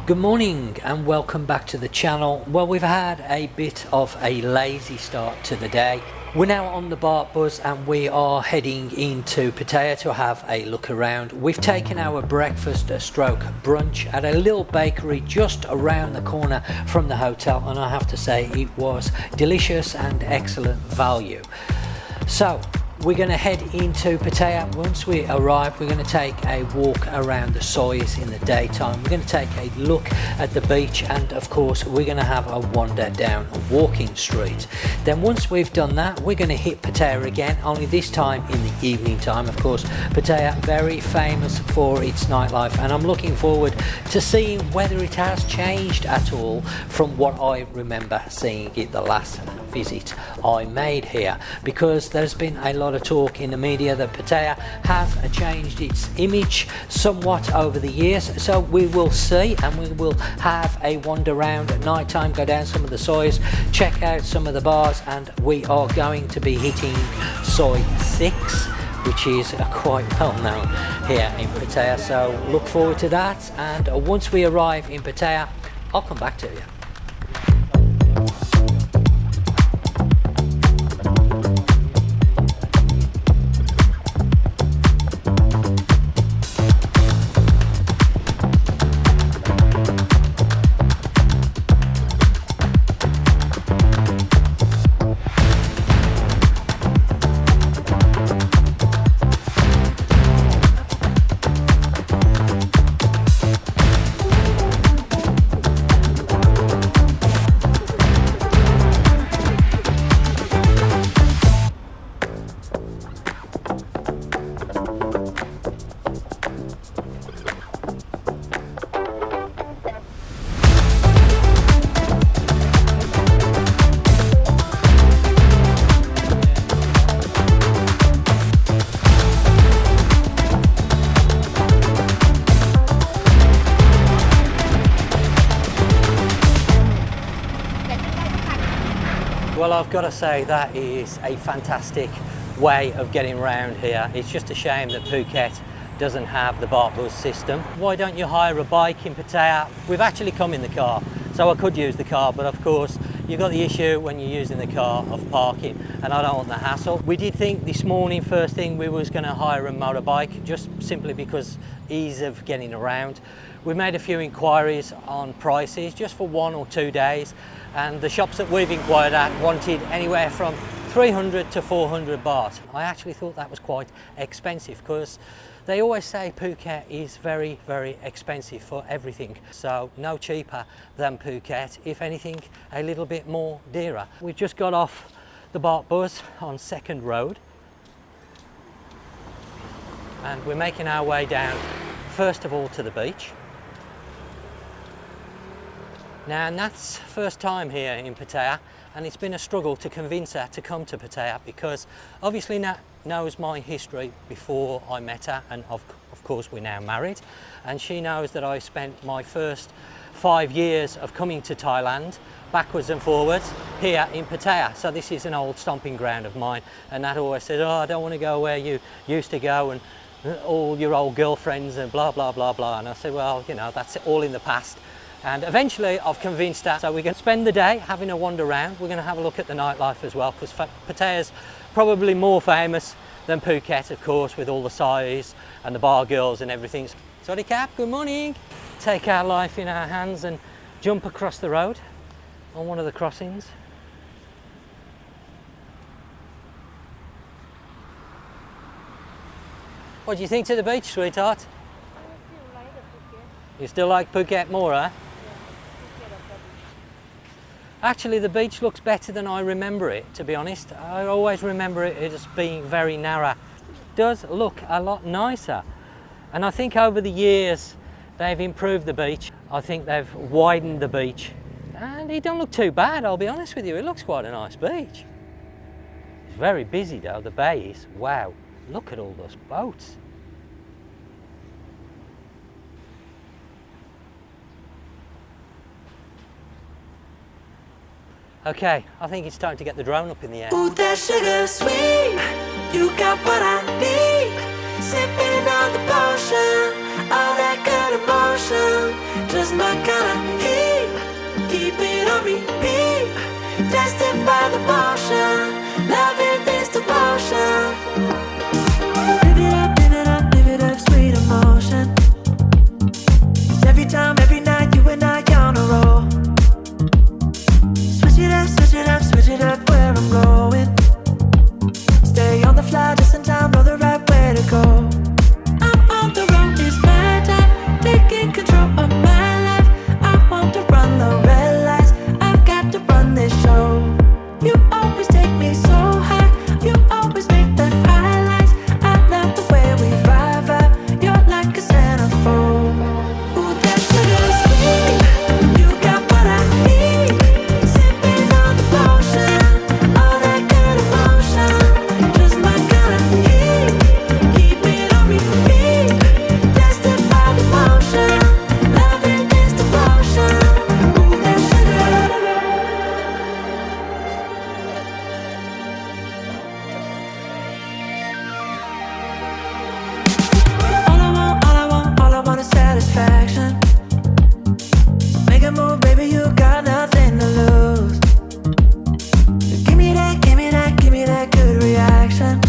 Good morning and welcome back to the channel. Well, we've had a bit of a lazy start to the day. We're now on the BART bus and we are heading into Pattaya to have a look around. We've taken our breakfast stroke brunch at a little bakery just around the corner from the hotel, and I have to say it was delicious and excellent value. So we're going to head into Pattaya. Once we arrive, we're going to take a walk around the soys in the daytime. We're going to take a look at the beach, and of course we're going to have a wander down Walking Street. Then once we've done that, we're going to hit Pattaya again, only this time in the evening time. Of course, Pattaya very famous for its nightlife, and I'm looking forward to seeing whether it has changed at all from what I remember seeing it the last visit I made here, because there's been a lot of talk in the media that Pattaya has changed its image somewhat over the years. So we will see, and we will have a wander around at night time, go down some of the soys, check out some of the bars, and we are going to be hitting soy 6, which is quite well known here in Pattaya. So look forward to that, and once we arrive in Pattaya, I'll come back to you. Well, I've got to say that is a fantastic way of getting around here. It's just a shame that Phuket doesn't have the BART bus system. Why don't you hire a bike in Pattaya? We've actually come in the car, so I could use the car, but of course you've got the issue when you're using the car of parking, and I don't want the hassle. We did think this morning, first thing, we was going to hire a motorbike, just simply because ease of getting around. We made a few inquiries on prices just for 1 or 2 days, and the shops that we've inquired at wanted anywhere from 300 to 400 baht. I actually thought that was quite expensive, because they always say Phuket is very, very expensive for everything. So no cheaper than Phuket, if anything a little bit more dearer. We've just got off the BART bus on 2nd Road, and we're making our way down first of all to the beach. Now, Nat's first time here in Pattaya, and it's been a struggle to convince her to come to Pattaya, because obviously Nat knows my history before I met her, and of course we're now married, and she knows that I spent my first 5 years of coming to Thailand backwards and forwards here in Pattaya. So this is an old stomping ground of mine, and Nat always said, oh, I don't want to go where you used to go and all your old girlfriends and blah blah blah blah. And I said, well, you know, that's all in the past. And eventually I've convinced her, so we're going to spend the day having a wander around. We're going to have a look at the nightlife as well, because Pattaya's probably more famous than Phuket, of course, with all the soys and the bar girls and everything. Sorry Cap, good morning. Take our life in our hands and jump across the road on one of the crossings. What do you think to the beach, sweetheart? You still like Phuket more, huh? Actually, the beach looks better than I remember it, to be honest. I always remember it as being very narrow. It does look a lot nicer. And I think over the years, they've improved the beach. I think they've widened the beach. And it don't look too bad, I'll be honest with you. It looks quite a nice beach. It's very busy though, the bay is. Wow, look at all those boats. Okay, I think it's time to get the drone up in the air. Ooh, that sugar sweet, you got what I need. Sipping on the potion, all that good emotion. just my kind of heat. Keep it on repeat, tested by the motion. Loving this devotion. Live it up, sweet emotion. Every time, every night, you and I on a roll. Switch it up, switch it up, switch it up where I'm going. Stay on the fly, just in time, know the right way to go. I'm on the road, it's my time, taking control of my life. I want to run the red lights, I've got to run this show. You always take me so high, you always make the highlights. I love the way we vibe, you're like a centerfold. Ooh, that sugar sweet, you got what I need. Sipping on the potion, all that good emotion. Just my kind of heat, keep it on repeat. Tested by the motion, loving this devotion. Ooh, that sugar. All I want is satisfaction. Make a move, baby, you got nothing to lose. Give me that good reaction.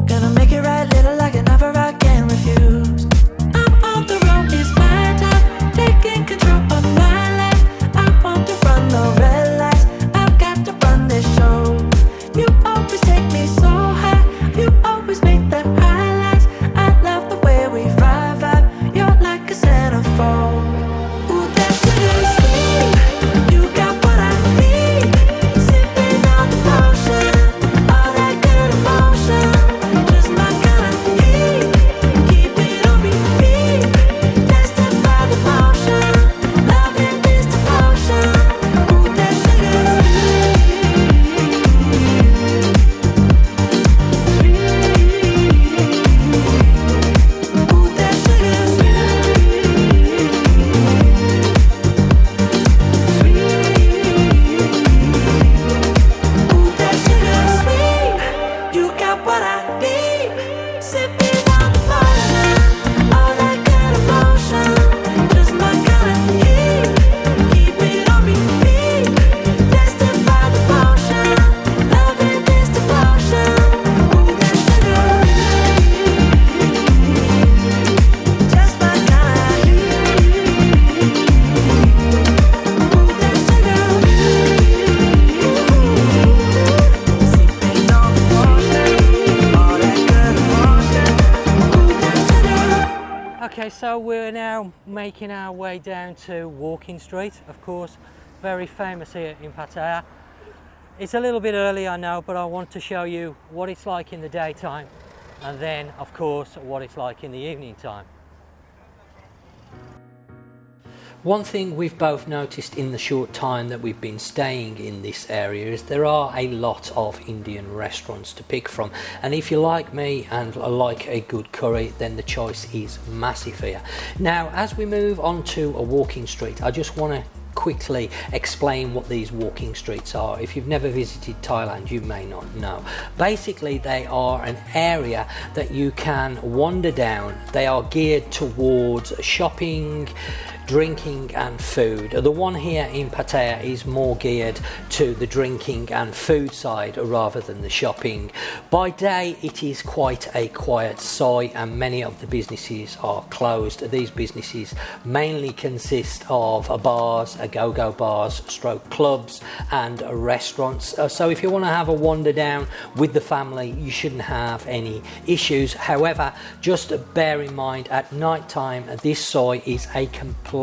Gonna make it right, little like an offer I can't refuse. I'm on the road, it's my time, taking control of my life. I want to run the red lights, I've got to run this show. You always take me so high, you always make the highlights. I love the way we vibe, you're like a centerfold. Ooh, that sugar sweet, you got what I need. Sipping on the potion, all that good emotion. Just my kind of heat, keep it on repeat. Tested by the motion, loving this devotion. Ooh, that sugar sweet. Ooh, that sugar Ooh, that sugar sweet, you got what I need. Sipping on the potion, all that good emotion. Just my kind of heat, keep it on repeat. Tested by the motion, loving this devotion. Ooh, that sugar, just my kind of heat. Ooh, that sugar. Sipping on the potion, all that good emotion. Ooh, that sugar. Okay, so we're now making our way down to Walking Street, of course, very famous here in Pattaya. It's a little bit early, I know, but I want to show you what it's like in the daytime and then, of course, what it's like in the evening time. One thing we've both noticed in the short time that we've been staying in this area is there are a lot of Indian restaurants to pick from, and if you're like me and like a good curry, then the choice is massive here. Now, as we move on to a walking street, I just want to quickly explain what these walking streets are. If you've never visited Thailand, you may not know. Basically, they are an area that you can wander down. They are geared towards shopping, drinking and food. The one here in Pattaya is more geared to the drinking and food side rather than the shopping. By day it is quite a quiet sight and many of the businesses are closed. These businesses mainly consist of bars, go-go bars, stroke clubs and restaurants. So if you want to have a wander down with the family, you shouldn't have any issues. However, just bear in mind at night time this soy is a completely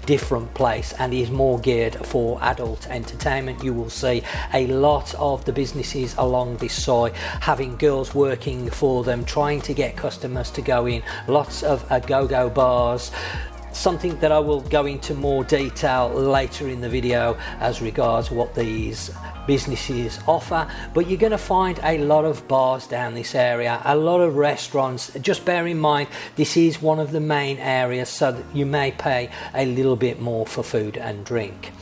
different place and is more geared for adult entertainment. You will see a lot of the businesses along this soy having girls working for them, trying to get customers to go in. Lots of go-go bars, something that I will go into more detail later in the video as regards what these businesses offer. But you're going to find a lot of bars down this area, a lot of restaurants. Just bear in mind this is one of the main areas, so that you may pay a little bit more for food and drink.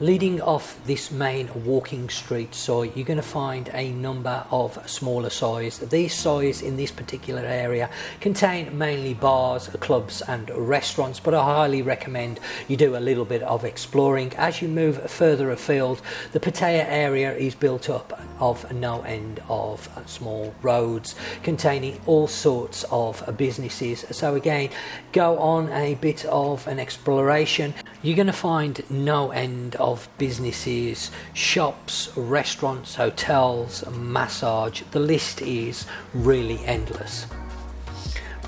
Leading off this main walking street soy, you're going to find a number of smaller soys. These soys in this particular area contain mainly bars, clubs and restaurants, but I highly recommend you do a little bit of exploring. As you move further afield, the Pattaya area is built up of no end of small roads containing all sorts of businesses. So again, go on a bit of an exploration. You're going to find no end of businesses, shops, restaurants, hotels, massage. The list is really endless.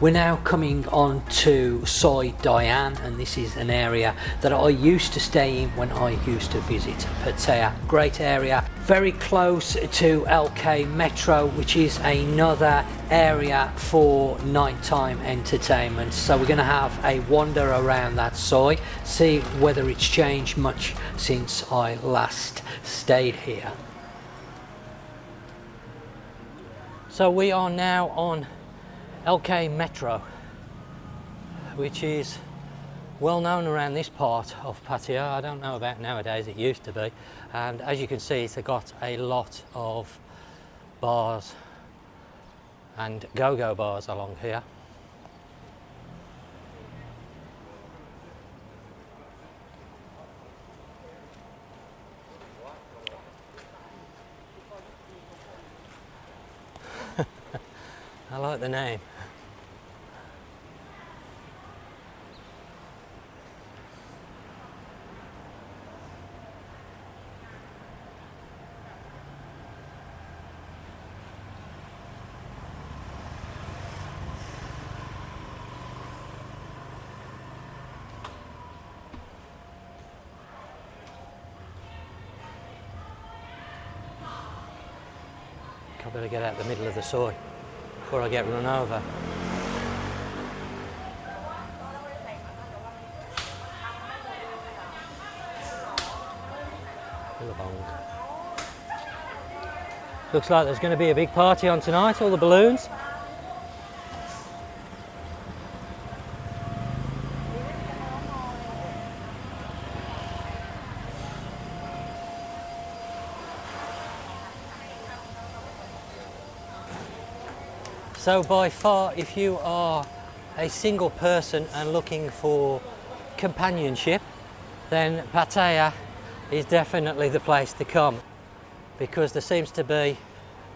We're now coming on to Soy Dian, and this is an area that I used to stay in when I used to visit Pattaya. Great area, very close to LK Metro, which is another area for nighttime entertainment. So we're going to have a wander around that soy, see whether it's changed much since I last stayed here. So we are now on LK Metro, which is well known around this part of Pattaya. I don't know about nowadays, it used to be. And as you can see, it's got a lot of bars and go-go bars along here. I like the name. I better get out the middle of the soy before I get run over. Looks like there's going to be a big party on tonight, all the balloons. So by far, if you are a single person and looking for companionship, then Pattaya is definitely the place to come, because there seems to be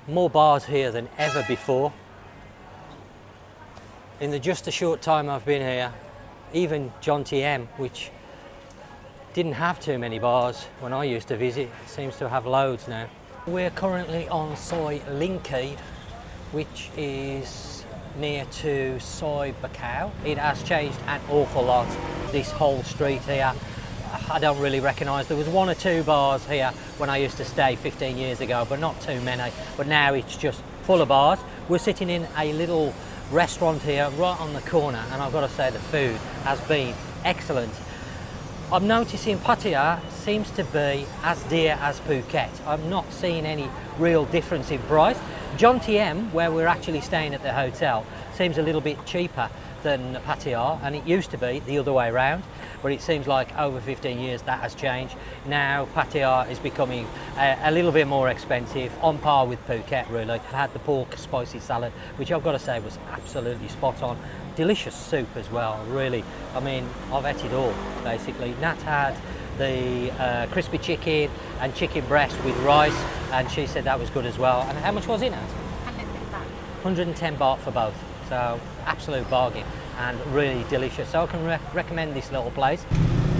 more bars here than ever before. In the just a short time I've been here, even John TM, which didn't have too many bars when I used to visit, seems to have loads now. We're currently on Soy Linki, which is near to Soy Bacau. It has changed an awful lot, this whole street here. I don't really recognise. There was one or two bars here when I used to stay 15 years ago, but not too many. But now it's just full of bars. We're sitting in a little restaurant here right on the corner, and I've got to say the food has been excellent. I'm noticing Pattaya seems to be as dear as Phuket. I'm not seeing any real difference in price. John TM, where we're actually staying at the hotel, seems a little bit cheaper than Pattaya, and it used to be the other way around, but it seems like over 15 years that has changed. Now Pattaya is becoming a little bit more expensive, on par with Phuket really. I had the pork spicy salad, which I've got to say was absolutely spot on. Delicious soup as well, really. I mean, I've ate it all basically. Nat had the crispy chicken and chicken breast with rice, and she said that was good as well. And how much was it, Nat? 110 baht for both. So absolute bargain and really delicious. So I can recommend this little place.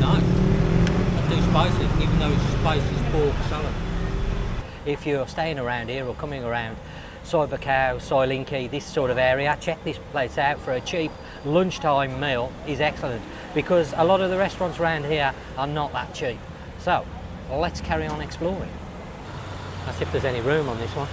No, I do spicy, even though it's spicy as pork salad. If you're staying around here or coming around Soy Bacau, Soy Linki, this sort of area, check this place out for a cheap lunchtime meal. Is excellent, because a lot of the restaurants around here are not that cheap. So let's carry on exploring. Let's see if there's any room on this one.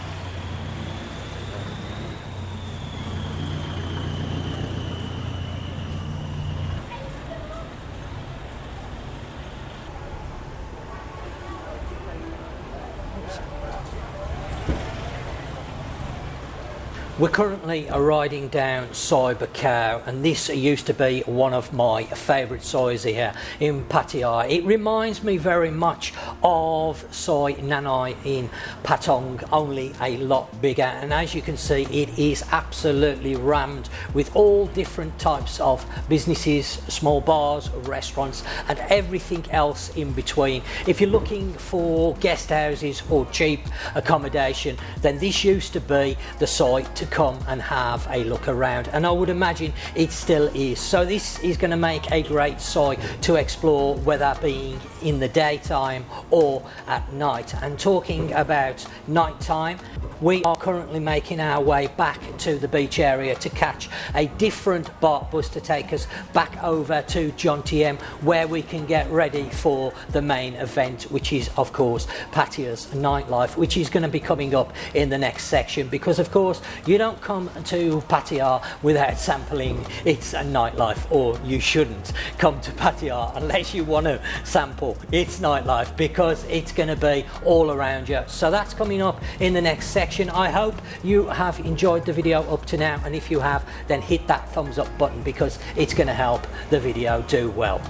We're currently riding down Cyber Cow, and this used to be one of my favourite soys here in Pattaya. It reminds me very much of Soy Nanai in Patong, only a lot bigger, and as you can see it is absolutely rammed with all different types of businesses, small bars, restaurants and everything else in between. If you're looking for guest houses or cheap accommodation, then this used to be the site to come and have a look around, and I would imagine it still is. So this is going to make a great site to explore, whether being in the daytime or at night. And talking about nighttime, we are currently making our way back to the beach area to catch a different BART bus to take us back over to John TM, where we can get ready for the main event, which is of course Pattaya's nightlife, which is going to be coming up in the next section, because of course you don't come to Pattaya without sampling its nightlife, or you shouldn't come to Pattaya unless you want to sample its nightlife, because it's going to be all around you. So that's coming up in the next section. I hope you have enjoyed the video up to now, and if you have, then hit that thumbs up button, because it's going to help the video do well.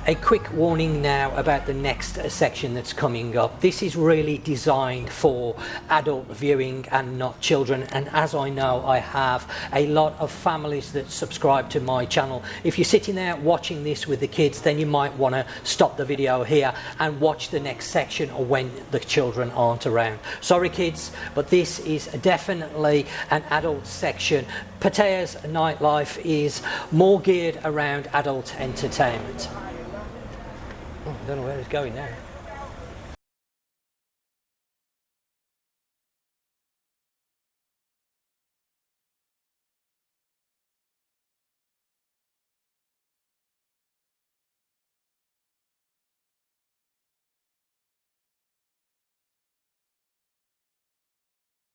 A quick warning now about the next section that's coming up. This is really designed for adult viewing and not children, and as I know, I have a lot of families that subscribe to my channel. If you're sitting there watching this with the kids, then you might want to stop the video here and watch the next section when the children aren't around. Sorry kids, but this is definitely an adult section. Pattaya's nightlife is more geared around adult entertainment. Oh, I don't know where it's going now.